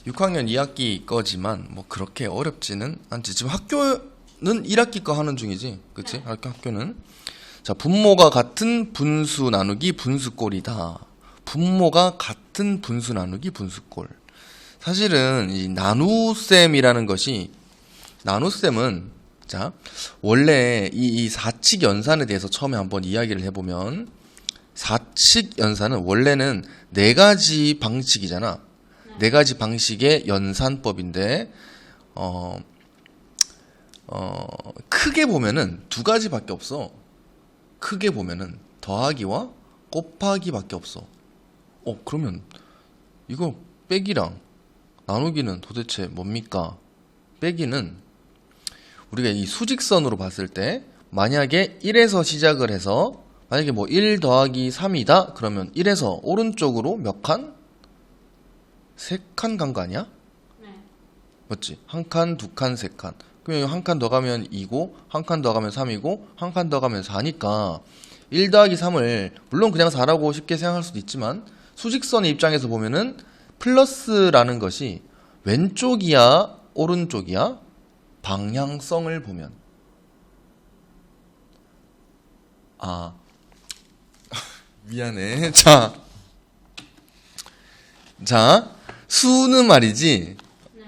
6학년 2학기 거지만 뭐 그렇게 어렵지는 않지. 지금 학교는 1학기 거 하는 중이지. 그치? 학교는. 자, 분모가 같은 분수 나누기 분수꼴이다. 분모가 같은 분수 나누기 분수꼴. 사실은 이 나눗셈이라는 것이, 나눗셈은 자, 원래 이 사칙 연산에 대해서 처음에 한번 이야기를 해보면, 사칙 연산은 원래는 네 가지 방식이잖아. 네 가지 방식의 연산법인데, 크게 보면은 두 가지밖에 없어. 크게 보면은 더하기와 곱하기밖에 없어. 그러면 이거 빼기랑 나누기는 도대체 뭡니까? 빼기는 우리가 이 수직선으로 봤을 때 만약에 1에서 시작을 해서 만약에 뭐 1 더하기 3이다 그러면 1에서 오른쪽으로 몇 칸? 3칸 간 거 아니야? 네. 맞지? 한 칸, 두 칸, 세 칸. 그러면 한 칸 더 가면 2고 한 칸 더 가면 3이고 한 칸 더 가면 4니까 1 더하기 3을 물론 그냥 4라고 쉽게 생각할 수도 있지만 수직선의 입장에서 보면은 플러스라는 것이 왼쪽이야 오른쪽이야? 방향성을 보면 미안해. 자 수는 말이지 네.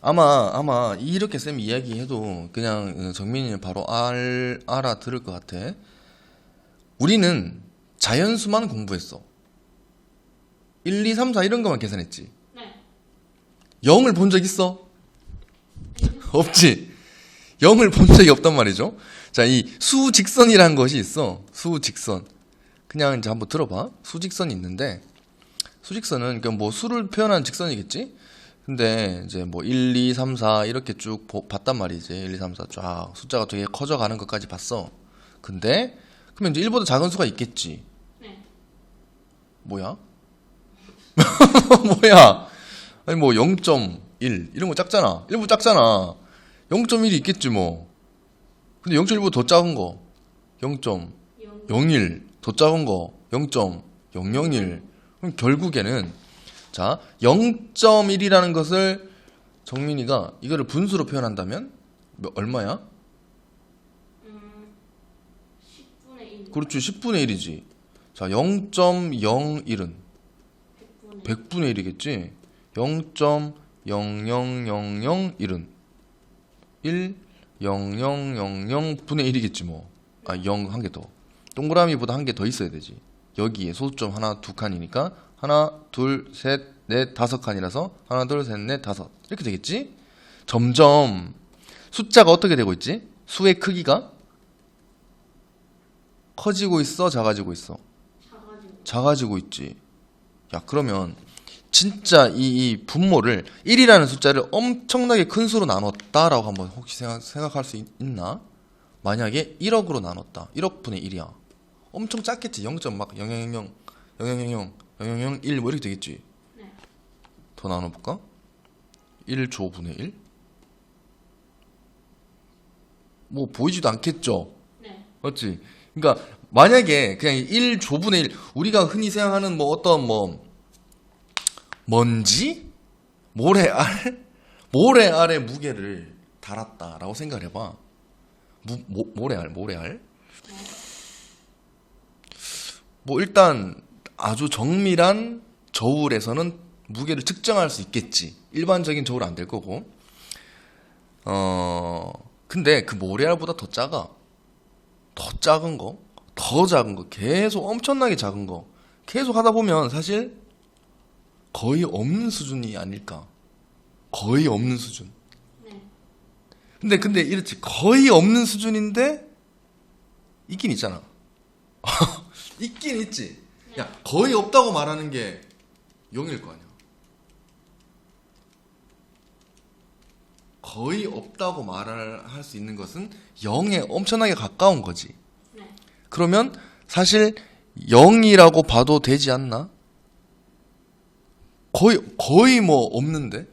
아마 이렇게 쌤이 이야기해도 그냥 정민이는 바로 알아들을 것 같아. 우리는 자연수만 공부했어. 1, 2, 3, 4 이런 것만 계산했지. 네. 0을 본 적 있어? 없지. 0을 본 적이 없단 말이죠. 자, 이 수직선이라는 것이 있어. 수직선. 그냥 이제 한번 들어봐. 수직선이 있는데, 수직선은 그러니까 뭐 수를 표현한 직선이겠지? 근데 이제 뭐 1, 2, 3, 4 이렇게 쭉 봤단 말이지. 1, 2, 3, 4 쫙 숫자가 되게 커져가는 것까지 봤어. 근데 그러면 이제 1보다 작은 수가 있겠지. 네. 뭐야? 뭐야? 아니 뭐 0.1 이런 거 작잖아. 1보다 작잖아. 0.1이 있겠지 뭐. 근데 0.1보다 더 작은 거 0.01, 더 작은 거 0.001. 그럼 결국에는 자 0.1이라는 것을 정민이가 이거를 분수로 표현한다면 얼마야? 10분의 1. 그렇지 10분의 1이지. 자 0.01은 100분의 100분의 1이겠지. 0.00001은 1 0000분의 1이겠지 뭐. 0 한 개 더. 동그라미보다 한 개 더 있어야 되지. 여기에 소수점 하나 두 칸이니까 하나 둘 셋 넷 다섯 칸이라서 하나 둘 셋 넷 다섯 이렇게 되겠지. 점점 숫자가 어떻게 되고 있지? 수의 크기가 커지고 있어 작아지고 있어? 작아지고 있지. 야 그러면 진짜 이 분모를 1이라는 숫자를 엄청나게 큰 수로 나눴다라고 한번 혹시 생각할 수 있나? 만약에 1억으로 나눴다. 1억 분의 1이야. 엄청 작겠지. 0.000 000 1 뭐 이렇게 되겠지. 네. 더 나눠볼까? 1조 분의 1? 뭐 보이지도 않겠죠. 네. 맞지? 그러니까 만약에 그냥 1조 분의 1 우리가 흔히 생각하는 뭐 어떤 뭐 먼지? 모래알의 무게를 달았다라고 생각을 해봐. 모래알. 뭐 일단 아주 정밀한 저울에서는 무게를 측정할 수 있겠지. 일반적인 저울은 안 될 거고. 근데 그 모래알보다 더 작아. 더 작은 거, 더 작은 거, 계속 엄청나게 작은 거 계속 하다 보면 사실 거의 없는 수준이 아닐까. 거의 없는 수준. 네. 근데 이렇지. 거의 없는 수준인데 있긴 있잖아. 있긴 있지. 야, 거의 없다고 말하는 게 0일 거 아니야. 거의 없다고 할 수 있는 것은 0에 엄청나게 가까운 거지. 네. 그러면 사실 0이라고 봐도 되지 않나? 거의 뭐 없는데?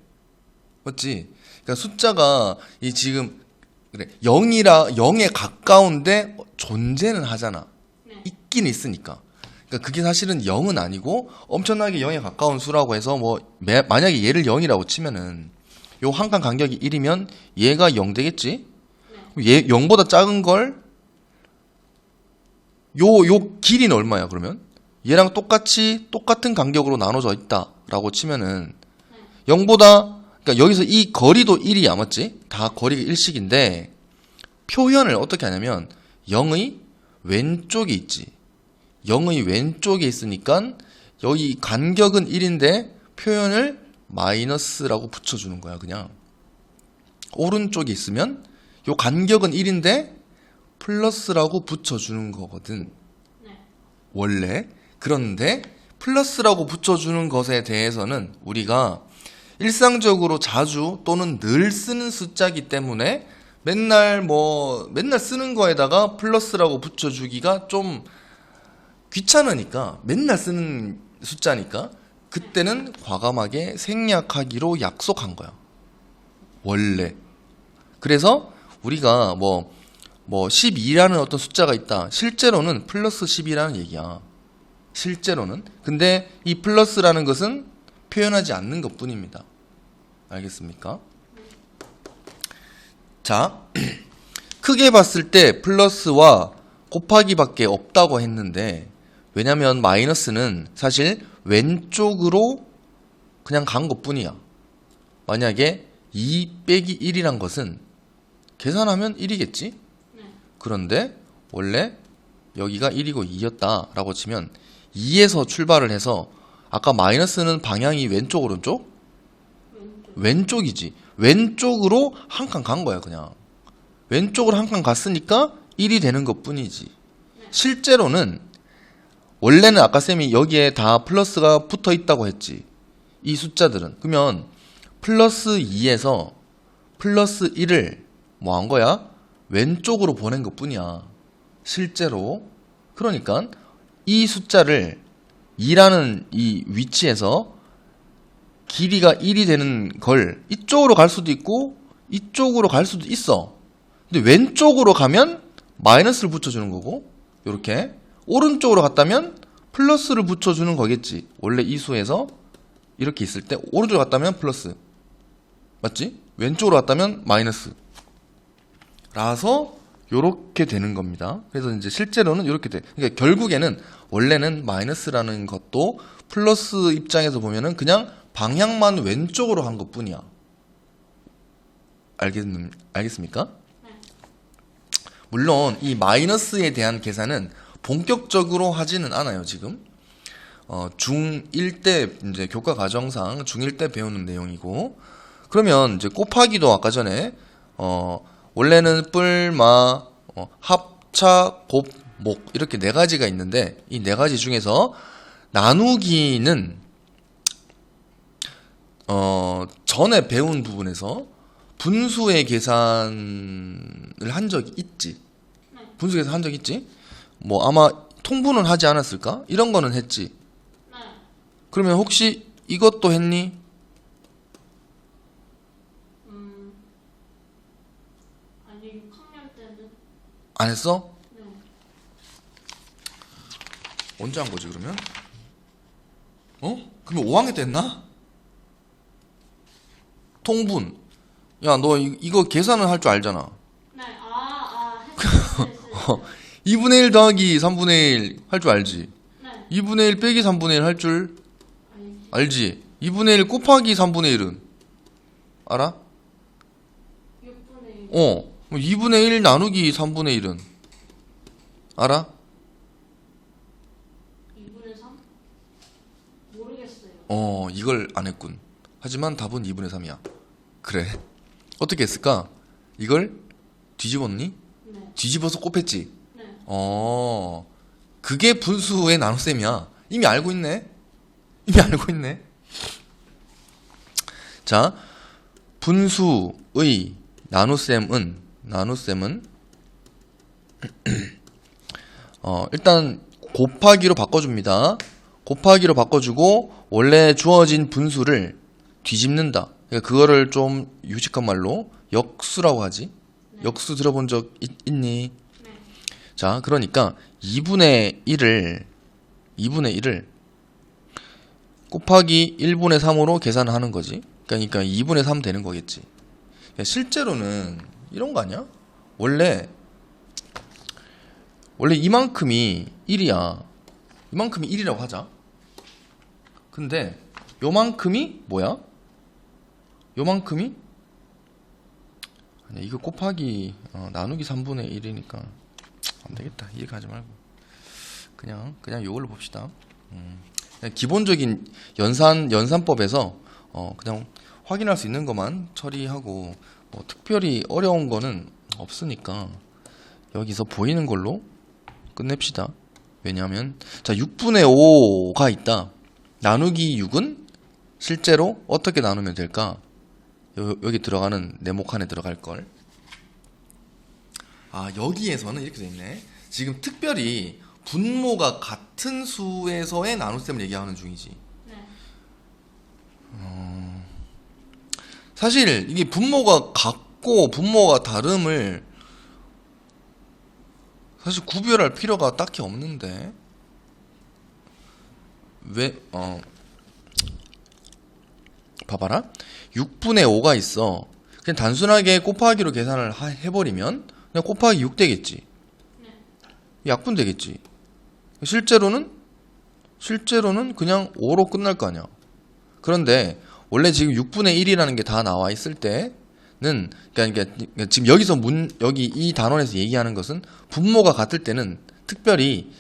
맞지? 그러니까 숫자가 지금 그래 0에 가까운데 존재는 하잖아. 네. 있긴 있으니까. 그러니까 그게 사실은 0은 아니고 엄청나게 0에 가까운 수라고 해서 뭐 만약에 얘를 0이라고 치면은 요 한 칸 간격이 1이면 얘가 0 되겠지? 얘 0보다 작은 걸 요 길이는 얼마야 그러면? 얘랑 똑같은 간격으로 나눠져 있다라고 치면은 0보다 그러니까 여기서 이 거리도 1이야 맞지? 다 거리가 1씩인데 표현을 어떻게 하냐면 0의 왼쪽에 있지. 0의 왼쪽에 있으니까 여기 간격은 1인데 표현을 마이너스라고 붙여주는 거야 그냥. 오른쪽에 있으면 요 간격은 1인데 플러스라고 붙여주는 거거든 원래. 그런데 플러스라고 붙여주는 것에 대해서는 우리가 일상적으로 자주 또는 늘 쓰는 숫자이기 때문에 맨날 쓰는 거에다가 플러스라고 붙여주기가 좀 귀찮으니까 맨날 쓰는 숫자니까 그때는 과감하게 생략하기로 약속한 거야 원래. 그래서 우리가 뭐 12라는 어떤 숫자가 있다. 실제로는 플러스 12라는 얘기야. 실제로는. 근데 이 플러스라는 것은 표현하지 않는 것 뿐입니다. 알겠습니까? 자, 크게 봤을 때 플러스와 곱하기밖에 없다고 했는데 왜냐면 마이너스는 사실 왼쪽으로 그냥 간 것 뿐이야. 만약에 2 빼기 1이란 것은 계산하면 1이겠지? 그런데 원래 여기가 1이고 2였다 라고 치면 2에서 출발을 해서 아까 마이너스는 방향이 왼쪽 오른쪽? 왼쪽이지. 왼쪽으로 한 칸 간 거야 그냥. 왼쪽으로 한 칸 갔으니까 1이 되는 것 뿐이지. 실제로는 원래는 아까 쌤이 여기에 다 플러스가 붙어 있다고 했지. 이 숫자들은. 그러면 플러스 2에서 플러스 1을 뭐 한 거야? 왼쪽으로 보낸 것 뿐이야. 실제로. 그러니까 이 숫자를 2라는 이 위치에서 길이가 1이 되는 걸 이쪽으로 갈 수도 있고 이쪽으로 갈 수도 있어. 근데 왼쪽으로 가면 마이너스를 붙여주는 거고 요렇게 오른쪽으로 갔다면 플러스를 붙여주는 거겠지. 원래 이 수에서 이렇게 있을 때 오른쪽으로 갔다면 플러스 맞지? 왼쪽으로 갔다면 마이너스 라서 요렇게 되는 겁니다. 그래서 이제 실제로는 요렇게 돼. 그러니까 결국에는 원래는 마이너스라는 것도 플러스 입장에서 보면은 그냥 방향만 왼쪽으로 한 것 뿐이야. 알겠습니까? 물론 이 마이너스에 대한 계산은 본격적으로 하지는 않아요, 지금. 중1 때 이제 교과 과정상 중1 때 배우는 내용이고. 그러면 이제 곱하기도 아까 전에 원래는 뿔, 마, 합차, 곱, 목 이렇게 네 가지가 있는데 이 네 가지 중에서 나누기는 전에 배운 부분에서 분수의 계산을 한 적이 있지. 분수 계산 한 적 있지? 뭐 아마 통분은 하지 않았을까? 이런 거는 했지. 그러면 혹시 이것도 했니? 아니 6학년 때는 안 했어? 네. 언제 한 거지 그러면? 그러면 5학년 때 했나? 통분. 야, 너 이거 계산을 할 줄 알잖아. 네. 했어요. 2분의 1 더하기 3분의 1 할 줄 알지? 네. 2분의 1 빼기 3분의 1 할 줄 알지. 알지? 2분의 1 곱하기 3분의 1은 알아? 6분의 1. 2분의 1 나누기 3분의 1은 알아? 2분의 3? 모르겠어요. 이걸 안 했군. 하지만 답은 2분의 3이야. 그래. 어떻게 했을까? 이걸 뒤집었니? 네. 뒤집어서 곱했지? 네. 그게 분수의 나눗셈이야. 이미 알고 있네. 이미 알고 있네. 자, 분수의 나눗셈은 일단 곱하기로 바꿔줍니다. 곱하기로 바꿔주고 원래 주어진 분수를 뒤집는다. 그러니까 그거를 좀 유식한 말로 역수라고 하지. 역수 들어본 적 있니? 네. 자, 그러니까 2분의 1을 2분의 1을 곱하기 1분의 3으로 계산하는 거지. 그러니까 2분의 3 되는 거겠지. 실제로는 이런 거 아니야? 원래 이만큼이 1이야. 이만큼이 1이라고 하자. 근데 요만큼이 뭐야? 요만큼이? 아니, 이거 곱하기 나누기 3분의 1이니까 안 되겠다. 이렇게 하지 말고 그냥 요걸로 봅시다. 그냥 기본적인 연산법에서 그냥 확인할 수 있는 것만 처리하고 뭐 특별히 어려운 거는 없으니까 여기서 보이는 걸로 끝냅시다. 왜냐하면 자 6분의 5가 있다. 나누기 6은 실제로 어떻게 나누면 될까? 여기 들어가는 네모 칸에 들어갈 걸. 아 여기에서는 이렇게 돼 있네. 지금 특별히 분모가 같은 수에서의 나눗셈을 얘기하는 중이지. 네. 사실 이게 분모가 같고 분모가 다름을 사실 구별할 필요가 딱히 없는데 왜 봐봐라. 6분의 5가 있어. 그냥 단순하게 곱하기로 계산을 해버리면 그냥 곱하기 6 되겠지. 네. 약분 되겠지. 실제로는 그냥 5로 끝날 거 아니야. 그런데 원래 지금 6분의 1이라는 게 다 나와 있을 때는 그러니까 지금 여기서 여기 이 단원에서 얘기하는 것은 분모가 같을 때는 특별히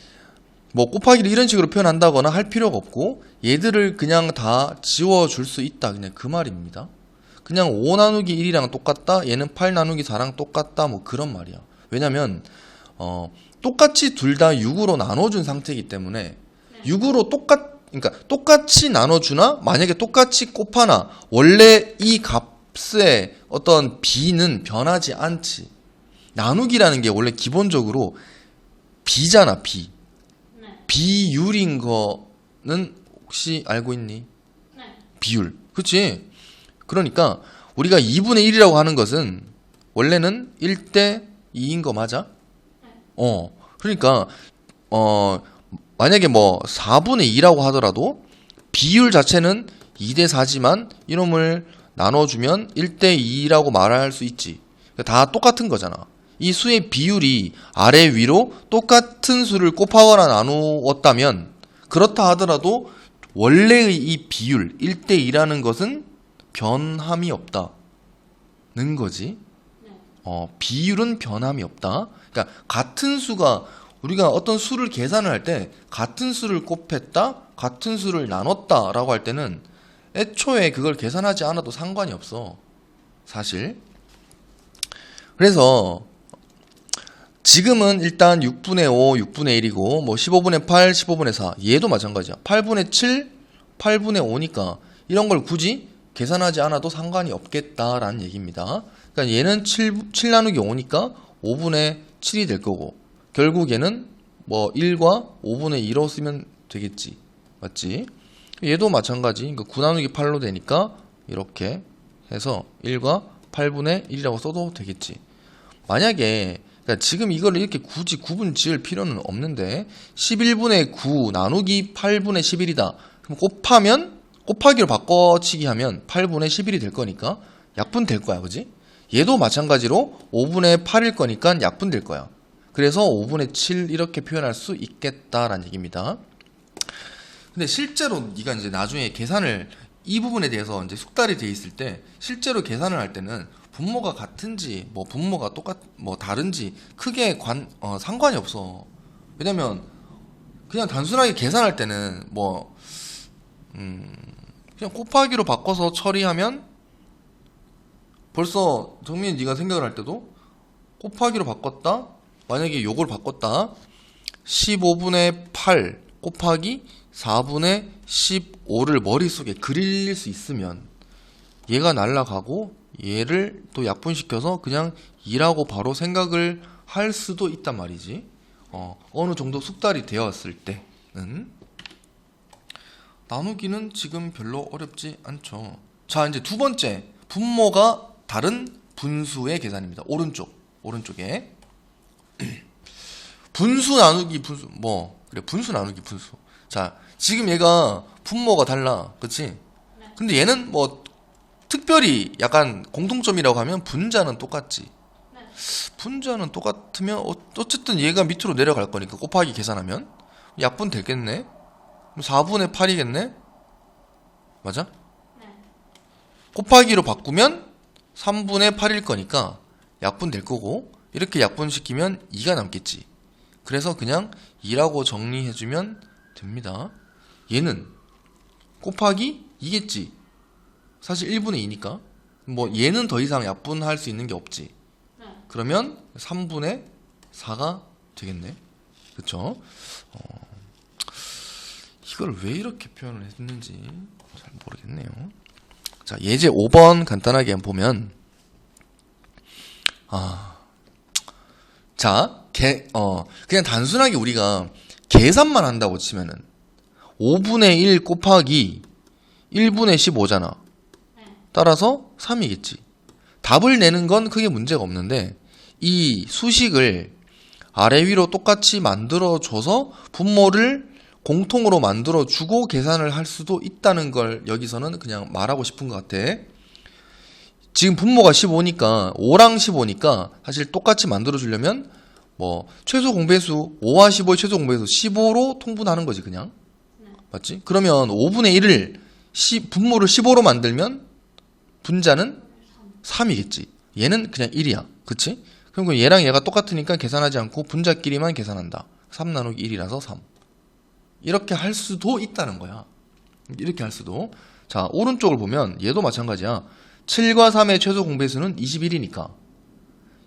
뭐 곱하기를 이런 식으로 표현한다거나 할 필요가 없고 얘들을 그냥 다 지워줄 수 있다. 그냥 그 말입니다. 그냥 5 나누기 1이랑 똑같다. 얘는 8 나누기 4랑 똑같다. 뭐 그런 말이야. 왜냐면 똑같이 둘 다 6으로 나눠준 상태이기 때문에 6으로 그러니까 똑같이 나눠주나 만약에 똑같이 곱하나 원래 이 값의 어떤 비는 변하지 않지. 나누기라는 게 원래 기본적으로 비잖아. 비. 네. 비율인 거는 혹시 알고 있니? 네. 비율. 그치? 그러니까 우리가 2분의 1이라고 하는 것은 원래는 1대 2인 거 맞아? 그러니까 만약에 뭐 4분의 2라고 하더라도 비율 자체는 2대 4지만 이놈을 나눠주면 1대 2라고 말할 수 있지. 다 똑같은 거잖아. 이 수의 비율이 아래 위로 똑같은 수를 곱하거나 나누었다면 그렇다 하더라도 원래의 이 비율 1대 2라는 것은 변함이 없다는 거지. 비율은 변함이 없다. 그러니까 같은 수가 우리가 어떤 수를 계산을 할 때 같은 수를 곱했다, 같은 수를 나눴다라고 할 때는 애초에 그걸 계산하지 않아도 상관이 없어. 사실. 그래서 지금은 일단 6분의 5, 6분의 1이고 뭐 15분의 8, 15분의 4 얘도 마찬가지야. 8분의 7, 8분의 5니까 이런 걸 굳이 계산하지 않아도 상관이 없겠다라는 얘기입니다. 그러니까 얘는 7 나누기 5니까 5분의 7이 될 거고 결국 얘는 뭐 1과 5분의 2로 쓰면 되겠지. 맞지? 얘도 마찬가지. 그러니까 9 나누기 8로 되니까 이렇게 해서 1과 8분의 1이라고 써도 되겠지. 만약에 그러니까 지금 이걸 이렇게 굳이 구분 지을 필요는 없는데 11분의 9 나누기 8분의 11이다. 그럼 곱하면 곱하기로 바꿔치기 하면 8분의 11이 될 거니까 약분 될 거야. 그지? 얘도 마찬가지로 5분의 8일 거니까 약분 될 거야. 그래서 5분의 7 이렇게 표현할 수 있겠다라는 얘기입니다. 근데 실제로 네가 이제 나중에 계산을 이 부분에 대해서 이제 숙달이 돼 있을 때 실제로 계산을 할 때는 분모가 같은지 뭐 분모가 뭐 다른지 크게 상관이 없어. 왜냐면 그냥 단순하게 계산할 때는 뭐 그냥 곱하기로 바꿔서 처리하면 벌써 정민이 네가 생각을 할 때도 곱하기로 바꿨다. 만약에 요걸 바꿨다. 15분의 8 곱하기 4분의 15를 머릿속에 그릴 수 있으면 얘가 날아가고 얘를 또 약분시켜서 그냥 2라고 바로 생각을 할 수도 있단 말이지. 어느 정도 숙달이 되었을 때는 나누기는 지금 별로 어렵지 않죠. 자, 이제 두 번째 분모가 다른 분수의 계산입니다. 오른쪽에 분수 나누기 분수 그래 분수 나누기 분수. 자, 지금 얘가 분모가 달라. 그치? 네. 근데 얘는 뭐 특별히 약간 공통점이라고 하면 분자는 똑같지. 네. 분자는 똑같으면 어쨌든 얘가 밑으로 내려갈 거니까 곱하기 계산하면 약분 되겠네? 4분의 8이겠네? 맞아? 네. 곱하기로 바꾸면 3분의 8일 거니까 약분 될 거고 이렇게 약분시키면 2가 남겠지. 그래서 그냥 2라고 정리해주면 됩니다. 얘는 곱하기 2겠지. 사실 1분의 2니까 뭐 얘는 더 이상 약분할 수 있는 게 없지. 네. 그러면 3분의 4가 되겠네. 그쵸? 이걸 왜 이렇게 표현을 했는지 잘 모르겠네요. 자, 예제 5번 간단하게 한번 보면 자, 그냥 단순하게 우리가 계산만 한다고 치면은 5분의 1 곱하기 1분의 15잖아. 네. 따라서 3이겠지. 답을 내는 건 크게 문제가 없는데 이 수식을 아래 위로 똑같이 만들어줘서 분모를 공통으로 만들어주고 계산을 할 수도 있다는 걸 여기서는 그냥 말하고 싶은 것 같아. 지금 분모가 15니까 5랑 15니까 사실 똑같이 만들어주려면 뭐 최소 공배수 5와 15의 최소 공배수 15로 통분하는 거지 그냥. 네. 맞지? 그러면 5분의 1을 분모를 15로 만들면 분자는 3이겠지. 얘는 그냥 1이야. 그치? 그럼 얘랑 얘가 똑같으니까 계산하지 않고 분자끼리만 계산한다. 3 나누기 1이라서 3. 이렇게 할 수도 있다는 거야. 이렇게 할 수도. 자, 오른쪽을 보면 얘도 마찬가지야. 7과 3의 최소 공배수는 21이니까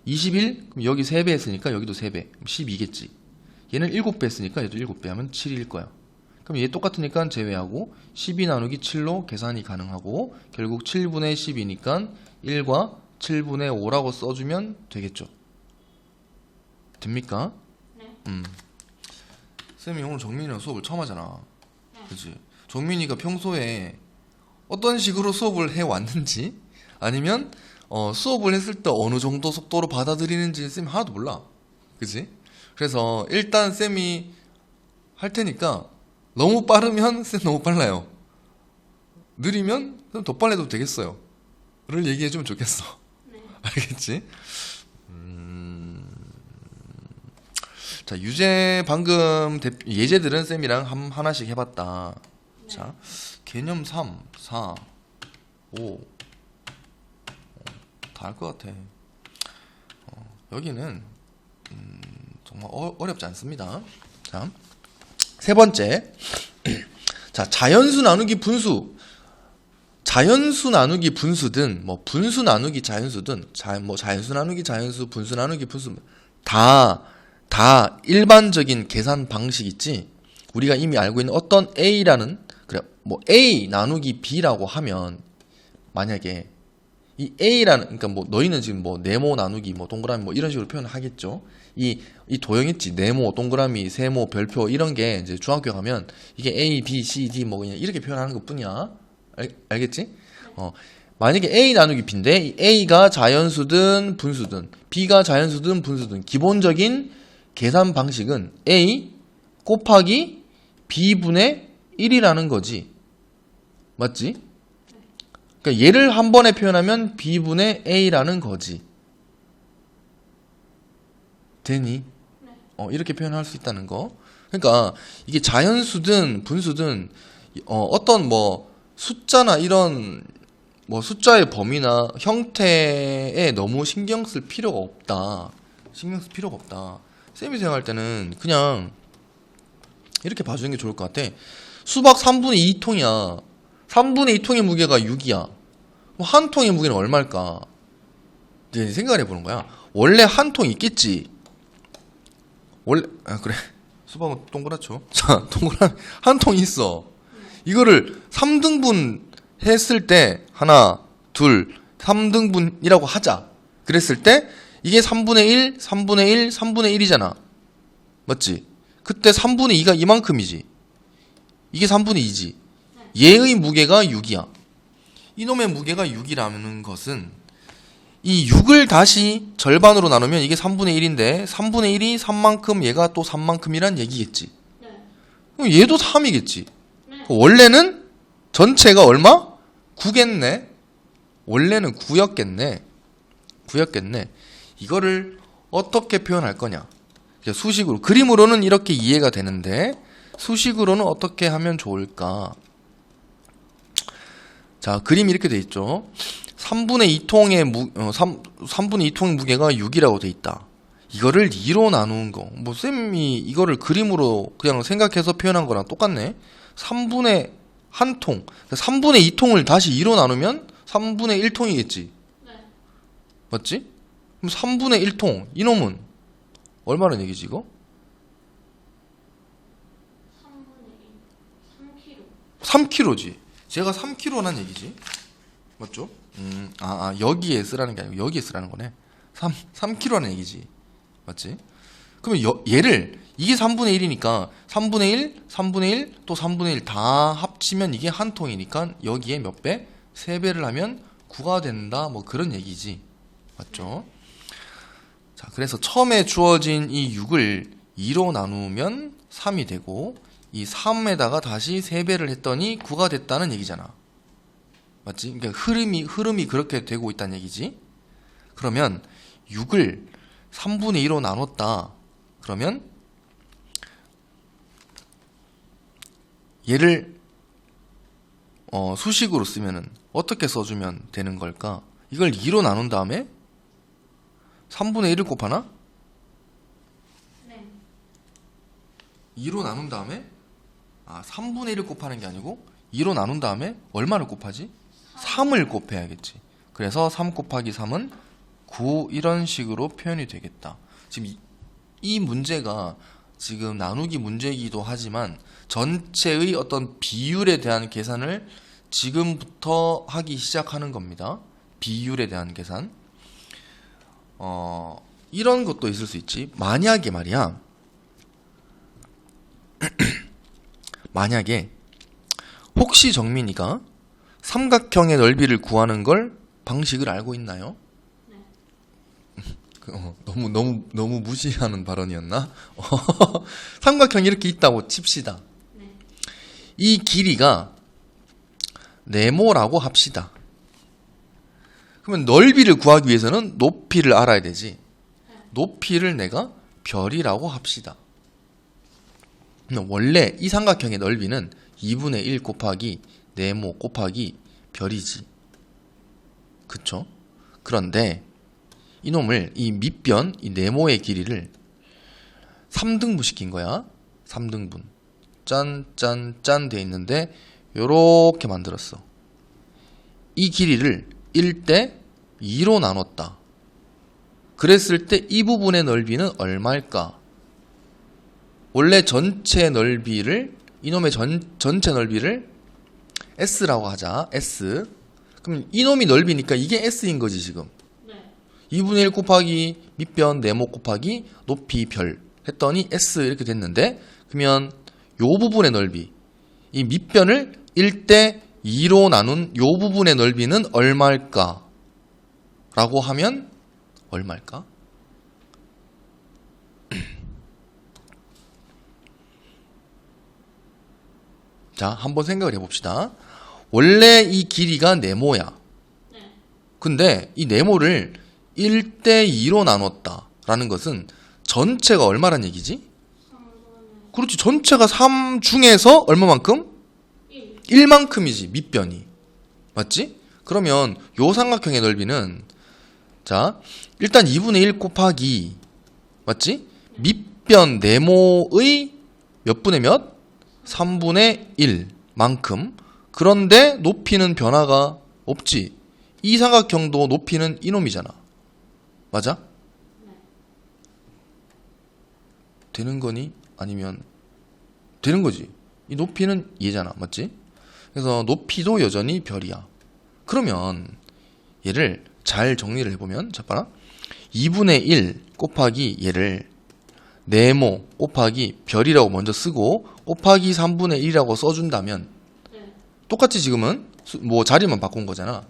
21, 그럼 여기 3배 했으니까 여기도 3배. 그럼 12겠지. 얘는 7배 했으니까 얘도 7배 하면 7일 거야. 그럼 얘 똑같으니까 제외하고 12 나누기 7로 계산이 가능하고 결국 7분의 10이니까 1과 7분의 5라고 써주면 되겠죠. 됩니까? 네. 쌤이 오늘 정민이랑 수업을 처음 하잖아. 네. 그치? 정민이가 평소에 어떤 식으로 수업을 해왔는지 아니면 수업을 했을 때 어느 정도 속도로 받아들이는지 쌤이 하나도 몰라. 그치? 그래서 일단 쌤이 할 테니까 너무 빠르면 쌤 너무 빨라요. 느리면 쌤 더 빨리 해도 되겠어요. 를 얘기해주면 좋겠어. 네. 알겠지? 자, 유제 방금 예제들은 쌤이랑 하나씩 해봤다. 네. 자, 개념 3, 4, 5 다 할 것 같아. 여기는 정말 어렵지 않습니다. 자, 세 번째. 자, 자연수 나누기 분수. 자연수 나누기 분수든 뭐 분수 나누기 자연수든 자연수 나누기 자연수, 분수 나누기 분수 다 일반적인 계산 방식 있지. 우리가 이미 알고 있는 어떤 A라는 그래 뭐 A 나누기 B라고 하면 만약에 이 A라는 그러니까 뭐 너희는 지금 뭐 네모 나누기 뭐 동그라미 뭐 이런 식으로 표현을 하겠죠. 이 도형 있지. 네모, 동그라미, 세모, 별표 이런 게 이제 중학교 가면 이게 A, B, C, D 뭐 그냥 이렇게 표현하는 것뿐이야. 알겠지? 만약에 A 나누기 B인데 이 A가 자연수든 분수든 B가 자연수든 분수든 기본적인 계산 방식은 A 곱하기 B분의 1이라는 거지. 맞지? 그러니까 얘를 한 번에 표현하면 B분의 A라는 거지. 되니? 이렇게 표현할 수 있다는 거. 그러니까 이게 자연수든 분수든 어떤 뭐 숫자나 이런 뭐 숫자의 범위나 형태에 너무 신경 쓸 필요가 없다. 신경 쓸 필요가 없다. 쌤이 생각할 때는 그냥 이렇게 봐주는 게 좋을 것 같아. 수박 3분의 2통이야. 3분의 2통의 무게가 6이야. 한 통의 무게는 얼마일까? 이제 생각을 해보는 거야. 원래 한 통 있겠지. 원래 그래. 수박은 동그랗죠. 자, 동그란 한 통이 있어. 이거를 3등분 했을 때 하나, 둘, 3등분이라고 하자. 그랬을 때 이게 3분의 1, 3분의 1, 3분의 1이잖아. 맞지? 그때 3분의 2가 이만큼이지. 이게 3분의 2지. 얘의 무게가 6이야. 이놈의 무게가 6이라는 것은 이 6을 다시 절반으로 나누면 이게 3분의 1인데 3분의 1이 3만큼 얘가 또 3만큼이란 얘기겠지. 네. 그럼 얘도 3이겠지. 네. 원래는 전체가 얼마? 9겠네. 원래는 9였겠네. 9였겠네. 이거를 어떻게 표현할 거냐? 수식으로. 그림으로는 이렇게 이해가 되는데 수식으로는 어떻게 하면 좋을까? 자, 그림이 이렇게 돼 있죠. 3분의 2통의 무게가 6이라고 돼 있다. 이거를 2로 나누는 거. 뭐 쌤이 이거를 그림으로 그냥 생각해서 표현한 거랑 똑같네. 3분의 1통. 3분의 2통을 다시 2로 나누면 3분의 1통이겠지. 네. 맞지? 그럼 3분의 1통. 이놈은 얼마나 얘기지 이거? 3분의 1. 3kg. 3kg지. 제가 3kg라는 얘기지. 맞죠? 여기에 쓰라는 게 아니고 여기에 쓰라는 거네. 3kg라는 얘기지. 맞지? 그러면 얘를 이게 3분의 1이니까 3분의 1, 3분의 1, 또 3분의 1 다 합치면 이게 한 통이니까 여기에 몇 배? 3배를 하면 9가 된다. 뭐 그런 얘기지. 맞죠? 자, 그래서 처음에 주어진 이 6을 2로 나누면 3이 되고 이 3에다가 다시 3배를 했더니 9가 됐다는 얘기잖아. 맞지? 그러니까 흐름이 그렇게 되고 있다는 얘기지. 그러면 6을 3분의 2로 나눴다. 그러면 얘를 수식으로 쓰면은 어떻게 써주면 되는 걸까? 이걸 2로 나눈 다음에 3분의 1을 곱하나? 네. 2로 나눈 다음에 3분의 1을 곱하는 게 아니고 2로 나눈 다음에 얼마를 곱하지? 3을 곱해야겠지. 그래서 3 곱하기 3은 9 이런 식으로 표현이 되겠다. 지금 이 문제가 지금 나누기 문제이기도 하지만 전체의 어떤 비율에 대한 계산을 지금부터 하기 시작하는 겁니다. 비율에 대한 계산. 이런 것도 있을 수 있지. 만약에 말이야. 만약에 혹시 정민이가 삼각형의 넓이를 구하는 걸 방식을 알고 있나요? 너무 무시하는 발언이었나? 삼각형이 이렇게 있다고 칩시다. 네. 이 길이가 네모라고 합시다. 그러면 넓이를 구하기 위해서는 높이를 알아야 되지. 높이를 내가 별이라고 합시다. 원래 이 삼각형의 넓이는 2분의 1 곱하기 네모 곱하기 별이지. 그쵸? 그런데 이놈을 이 밑변, 이 네모의 길이를 3등분 시킨 거야. 3등분. 짠 돼 있는데 요렇게 만들었어. 이 길이를 1대 2로 나눴다. 그랬을 때 이 부분의 넓이는 얼마일까? 원래 전체 넓이를 이놈의 전체 넓이를 S라고 하자. S. 그럼 이놈이 넓이니까 이게 S인 거지 지금. 네. 2분의 1 곱하기 밑변 네모 곱하기 높이 별 했더니 S 이렇게 됐는데 그러면 요 부분의 넓이 이 밑변을 1대 2로 나눈 요 부분의 넓이는 얼마일까? 라고 하면 얼마일까? 자, 한번 생각을 해봅시다. 원래 이 길이가 네모야. 네. 근데 이 네모를 1대 2로 나눴다 라는 것은 전체가 얼마란 얘기지? 3분의 그렇지. 전체가 3 중에서 얼마만큼? 1. 1만큼이지. 밑변이. 맞지? 그러면 요 삼각형의 넓이는 자, 일단 2분의 1 곱하기 맞지? 밑변 네모의 몇 분의 몇? 3분의 1 만큼. 그런데 높이는 변화가 없지. 이 삼각형도 높이는 이놈이잖아. 맞아? 네. 되는 거니? 아니면 되는 거지. 이 높이는 얘잖아. 맞지? 그래서 높이도 여전히 별이야. 그러면 얘를 잘 정리를 해보면 자 봐라. 2분의 1 곱하기 얘를 네모 곱하기 별이라고 먼저 쓰고 곱하기 3분의 1이라고 써준다면 네. 똑같이 지금은 뭐 자리만 바꾼 거잖아.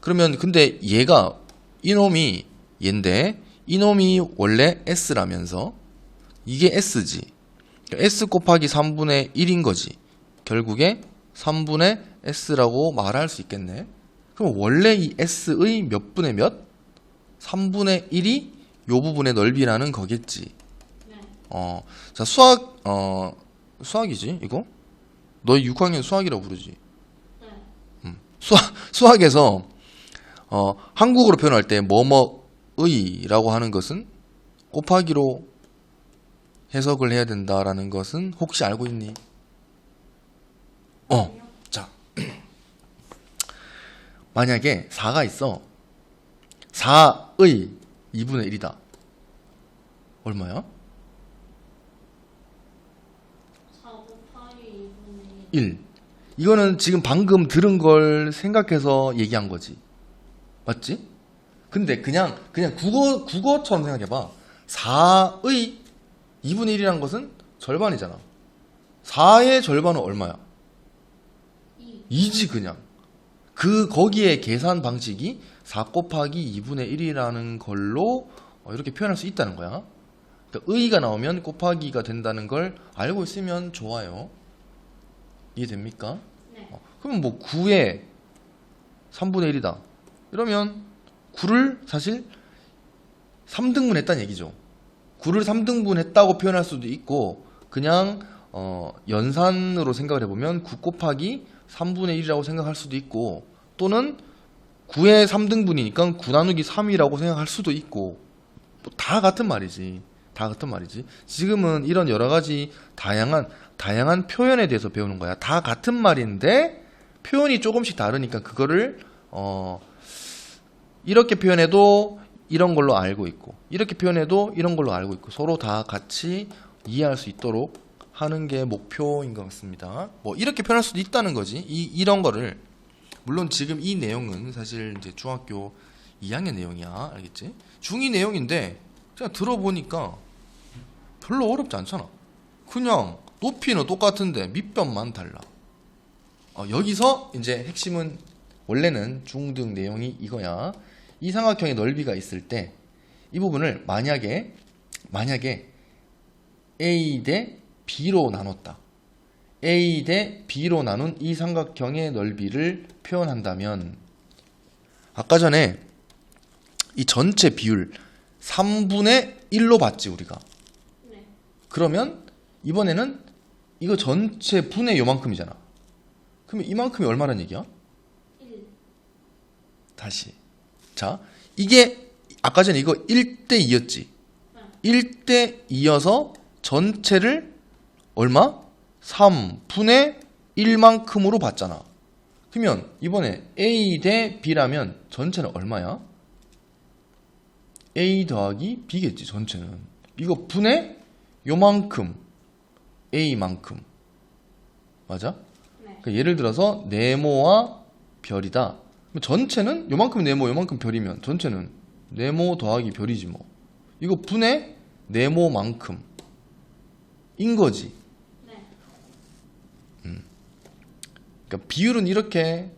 그러면 근데 얘가 이놈이 얘인데 이놈이 원래 S라면서 이게 S지. S 곱하기 3분의 1인 거지. 결국에 3분의 S라고 말할 수 있겠네. 그럼 원래 이 S의 몇 분의 몇? 3분의 1이 요 부분의 넓이라는 거겠지. 네. 자, 수학이지, 이거? 너희 6학년 수학이라고 부르지. 네. 수학에서, 한국어로 표현할 때, 뭐뭐의라고 하는 것은 곱하기로 해석을 해야 된다라는 것은 혹시 알고 있니? 자. 만약에 4가 있어. 4의 2분의 1이다. 얼마야? 4 곱하기 2분의 1. 이거는 지금 방금 들은 걸 생각해서 얘기한 거지. 맞지? 근데 그냥 국어처럼 생각해봐. 4의 2분의 1이라는 것은 절반이잖아. 4의 절반은 얼마야? 2. 2지 그냥. 거기에 계산 방식이 4 곱하기 2분의 1이라는 걸로 이렇게 표현할 수 있다는 거야. 그러니까 의가 나오면 곱하기가 된다는 걸 알고 있으면 좋아요. 이해됩니까? 네. 그럼 뭐 9에 3분의 1이다. 이러면 9를 사실 3등분 했다는 얘기죠. 9를 3등분 했다고 표현할 수도 있고 그냥 연산으로 생각을 해보면 9 곱하기 3분의 1이라고 생각할 수도 있고 또는 9의 3등분이니까 9 나누기 3이라고 생각할 수도 있고 다 같은 말이지. 다 같은 말이지. 지금은 이런 여러 가지 다양한 표현에 대해서 배우는 거야. 다 같은 말인데 표현이 조금씩 다르니까 그거를 이렇게 표현해도 이런 걸로 알고 있고 이렇게 표현해도 이런 걸로 알고 있고 서로 다 같이 이해할 수 있도록 하는 게 목표인 것 같습니다. 뭐 이렇게 표현할 수도 있다는 거지. 이런 거를 물론 지금 이 내용은 사실 이제 중학교 2학년 내용이야. 알겠지? 중2 내용인데 그냥 들어보니까 별로 어렵지 않잖아. 그냥 높이는 똑같은데 밑변만 달라. 여기서 이제 핵심은 원래는 중등 내용이 이거야. 이 삼각형의 넓이가 있을 때 이 부분을 만약에 A 대 B로 나눴다. A 대 B로 나눈 이 삼각형의 넓이를 표현한다면 아까 전에 이 전체 비율 3분의 1로 봤지 우리가. 네. 그러면 이번에는 이거 전체 분의 요만큼이잖아. 그러면 이만큼이 얼마란 얘기야? 1. 다시. 자, 이게 아까 전에 이거 1대 2였지. 1대 2여서 전체를 얼마? 3분의 1만큼으로 봤잖아. 그러면 이번에 A 대 B라면 전체는 얼마야? A 더하기 B겠지 전체는. 이거 분의 요만큼 A만큼. 맞아? 네. 그러니까 예를 들어서 네모와 별이다. 그럼 전체는 요만큼 네모 요만큼 별이면 전체는 네모 더하기 별이지 뭐. 이거 분의 네모만큼 인 거지. 네. 그러니까 비율은 이렇게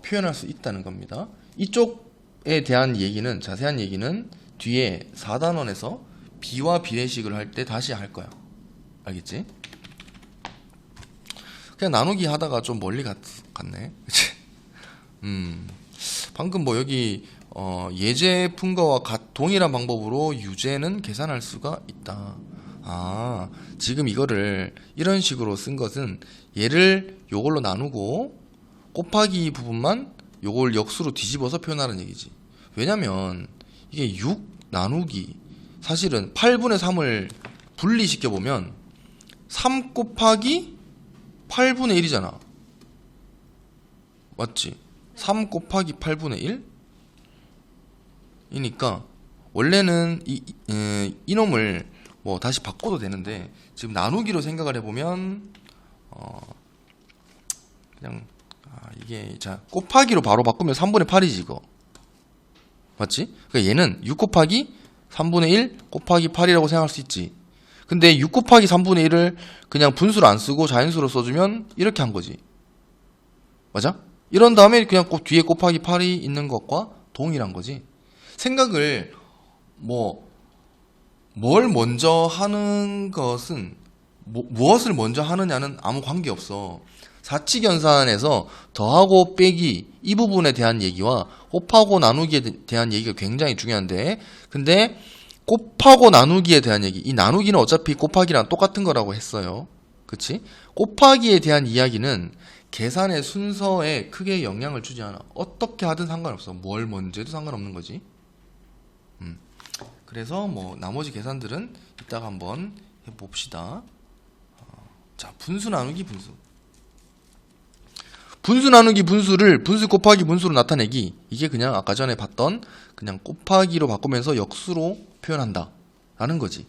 표현할 수 있다는 겁니다. 이쪽에 대한 얘기는 자세한 얘기는 뒤에 4단원에서 비와 비례식을 할 때 다시 할 거야. 알겠지? 그냥 나누기 하다가 좀 멀리 갔네. 그치? 방금 뭐 여기 예제 푼 거와 동일한 방법으로 유제는 계산할 수가 있다. 아, 지금 이거를 이런 식으로 쓴 것은 얘를 요걸로 나누고 곱하기 부분만 요걸 역수로 뒤집어서 표현하는 얘기지. 왜냐면 이게 6 나누기 사실은 8분의 3을 분리시켜 보면 3 곱하기 8분의 1이잖아. 맞지? 3 곱하기 8분의 1? 이니까 원래는 이놈을 뭐 다시 바꿔도 되는데 지금 나누기로 생각을 해보면 그냥 이게 자 곱하기로 바로 바꾸면 3분의 8이지 이거. 맞지? 그러니까 얘는 6 곱하기 3분의 1 곱하기 8이라고 생각할 수 있지. 근데 6 곱하기 3분의 1을 그냥 분수를 안 쓰고 자연수로 써주면 이렇게 한 거지. 맞아? 이런 다음에 그냥 뒤에 곱하기 8이 있는 것과 동일한 거지. 생각을 뭘 먼저 하는 것은 무엇을 먼저 하느냐는 아무 관계없어. 사칙연산에서 더하고 빼기 이 부분에 대한 얘기와 곱하고 나누기에 대한 얘기가 굉장히 중요한데, 근데 곱하고 나누기에 대한 얘기, 이 나누기는 어차피 곱하기랑 똑같은 거라고 했어요. 그치? 곱하기에 대한 이야기는 계산의 순서에 크게 영향을 주지 않아. 어떻게 하든 상관없어. 뭘 먼저 해도 상관없는 거지. 그래서 뭐 나머지 계산들은 이따가 한번 해봅시다. 자, 분수 나누기 분수. 분수 나누기 분수를 분수 곱하기 분수로 나타내기. 이게 그냥 아까 전에 봤던 그냥 곱하기로 바꾸면서 역수로 표현한다 라는 거지.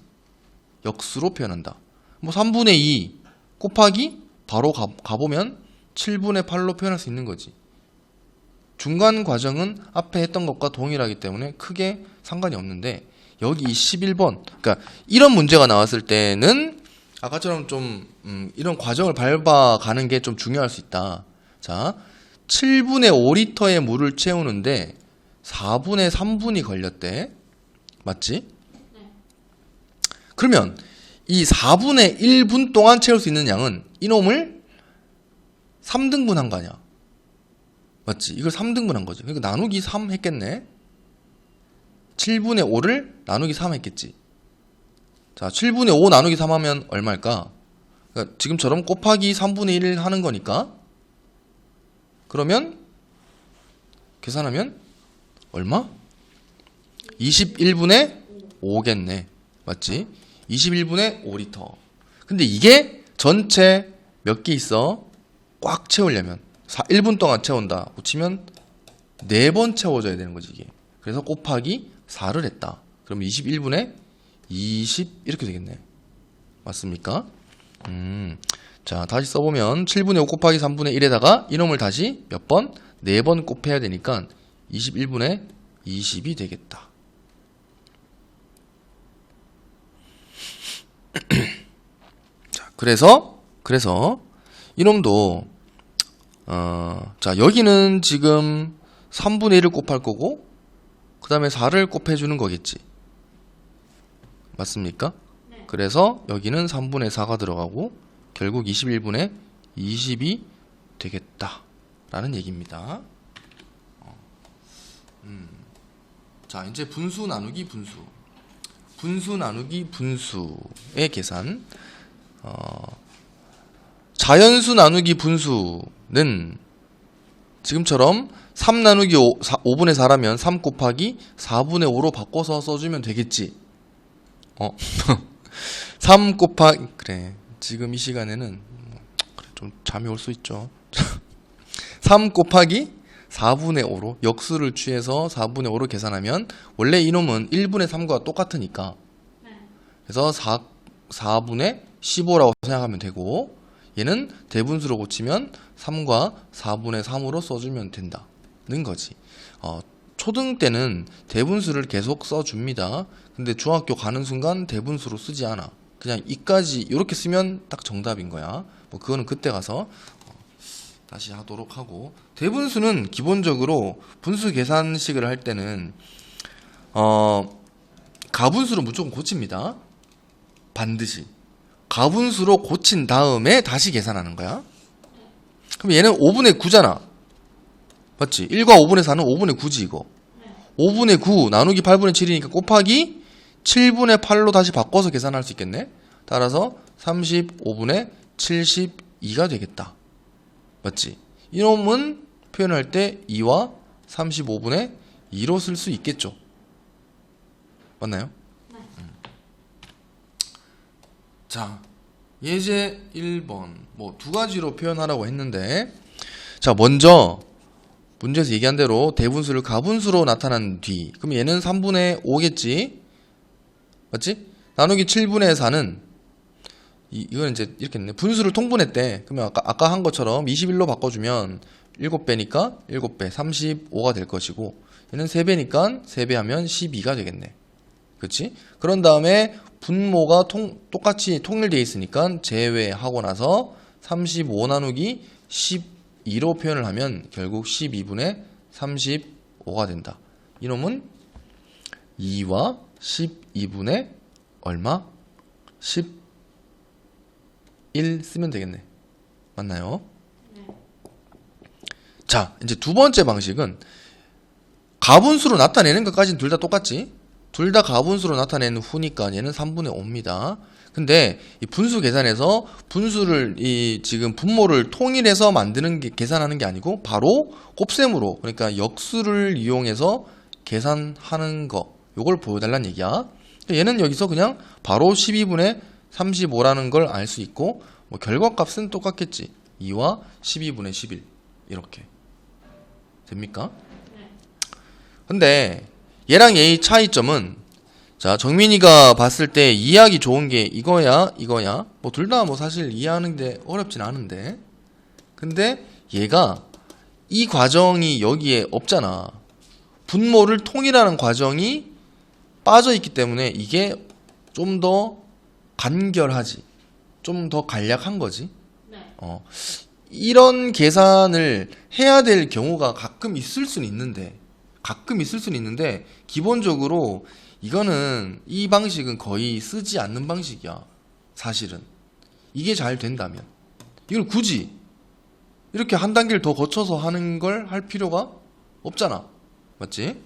역수로 표현한다. 뭐 3분의 2 곱하기 바로 가보면 7분의 8로 표현할 수 있는 거지. 중간 과정은 앞에 했던 것과 동일하기 때문에 크게 상관이 없는데, 여기 11번, 그러니까 이런 문제가 나왔을 때는 아까처럼 좀 이런 과정을 밟아가는 게 좀 중요할 수 있다. 자, 7분의 5리터의 물을 채우는데 4분의 3분이 걸렸대. 맞지? 네. 그러면 이 4분의 1분 동안 채울 수 있는 양은 이놈을 3등분 한 거 아니야. 맞지? 이걸 3등분 한 거지. 그러니까 나누기 3 했겠네. 7분의 5를 나누기 3 했겠지. 자, 7분의 5 나누기 3 하면 얼마일까? 그러니까 지금처럼 곱하기 3분의 1 하는 거니까, 그러면 계산하면 얼마? 21분의 5겠네. 맞지? 21분의 5리터. 근데 이게 전체 몇 개 있어? 꽉 채우려면 1분 동안 채운다 고치면 4번 채워져야 되는 거지 이게. 그래서 곱하기 4를 했다. 그럼 21분의 20 이렇게 되겠네. 맞습니까? 자, 다시 써보면 7분의 5 곱하기 3분의 1에다가 이놈을 다시 몇 번? 4번 곱해야 되니까 21분의 20이 되겠다. 자, 그래서 이놈도 자, 여기는 지금 3분의 1을 곱할 거고 그 다음에 4를 곱해주는 거겠지. 맞습니까? 네. 그래서 여기는 3분의 4가 들어가고 결국 21분의 20이 되겠다 라는 얘기입니다. 자, 이제 분수 나누기 분수 나누기 분수의 계산. 자연수 나누기 분수는 지금처럼 3 나누기 5분의 4라면 3 곱하기 4분의 5로 바꿔서 써주면 되겠지. 3 곱하기, 그래, 지금 이 시간에는 그래, 좀 잠이 올 수 있죠. 3 곱하기 4분의 5로 역수를 취해서 4분의 5로 계산하면 원래 이놈은 1분의 3과 똑같으니까, 네. 그래서 4분의 15라고 생각하면 되고, 얘는 대분수로 고치면 3과 4분의 3으로 써주면 된다는 거지. 초등 때는 대분수를 계속 써줍니다. 근데 중학교 가는 순간 대분수로 쓰지 않아. 그냥 이까지 이렇게 쓰면 딱 정답인 거야. 뭐 그거는 그때 가서 다시 하도록 하고, 대분수는 기본적으로 분수 계산식을 할 때는 가분수로 무조건 고칩니다. 반드시 가분수로 고친 다음에 다시 계산하는 거야. 그럼 얘는 5분의 9잖아. 맞지? 1과 5분의 4는 5분의 9지 이거. 5분의 9 나누기 8분의 7이니까 곱하기 7분의 8로 다시 바꿔서 계산할 수 있겠네. 따라서 35분의 72가 되겠다. 맞지? 이놈은 표현할 때 2와 35분의 2로 쓸 수 있겠죠. 맞나요? 네. 자, 예제 1번 뭐 두 가지로 표현하라고 했는데, 자, 먼저 문제에서 얘기한 대로 대분수를 가분수로 나타난 뒤, 그럼 얘는 3분의 5겠지? 맞지? 나누기 7분의 4는 이거는 이제 이렇게 했네. 분수를 통분했대. 그러면 아까 한 것처럼 21로 바꿔주면 7배니까 7배 35가 될 것이고, 얘는 3배니까 3배 하면 12가 되겠네. 그치? 그런 다음에 분모가 똑같이 통일되어 있으니까 제외하고 나서 35 나누기 12로 표현을 하면 결국 12분의 35가 된다. 이놈은 2와 12분의 얼마? 1 쓰면 되겠네. 맞나요? 네. 자, 이제 두 번째 방식은 가분수로 나타내는 것까지는 둘 다 똑같지? 둘 다 가분수로 나타내는 후니까 얘는 3분의 5입니다. 근데 이 분수 계산에서 분수를 지금 분모를 통일해서 만드는 게 계산하는 게 아니고 바로 곱셈으로, 그러니까 역수를 이용해서 계산하는 거, 요걸 보여달라는 얘기야. 얘는 여기서 그냥 바로 12분의 35라는 걸 알 수 있고, 뭐 결과값은 똑같겠지. 2와 12분의 11 이렇게 됩니까? 네. 근데 얘랑 얘의 차이점은, 자, 정민이가 봤을 때 이해하기 좋은 게 이거야, 이거야. 뭐 둘 다 뭐 사실 이해하는데 어렵진 않은데, 근데 얘가 이 과정이 여기에 없잖아. 분모를 통일하는 과정이 빠져 있기 때문에 이게 좀 더 간결하지, 좀 더 간략한 거지. 네. 이런 계산을 해야 될 경우가 가끔 있을 수는 있는데, 기본적으로 이거는, 이 방식은 거의 쓰지 않는 방식이야. 사실은 이게 잘 된다면 이걸 굳이 이렇게 한 단계를 더 거쳐서 하는 걸 할 필요가 없잖아. 맞지?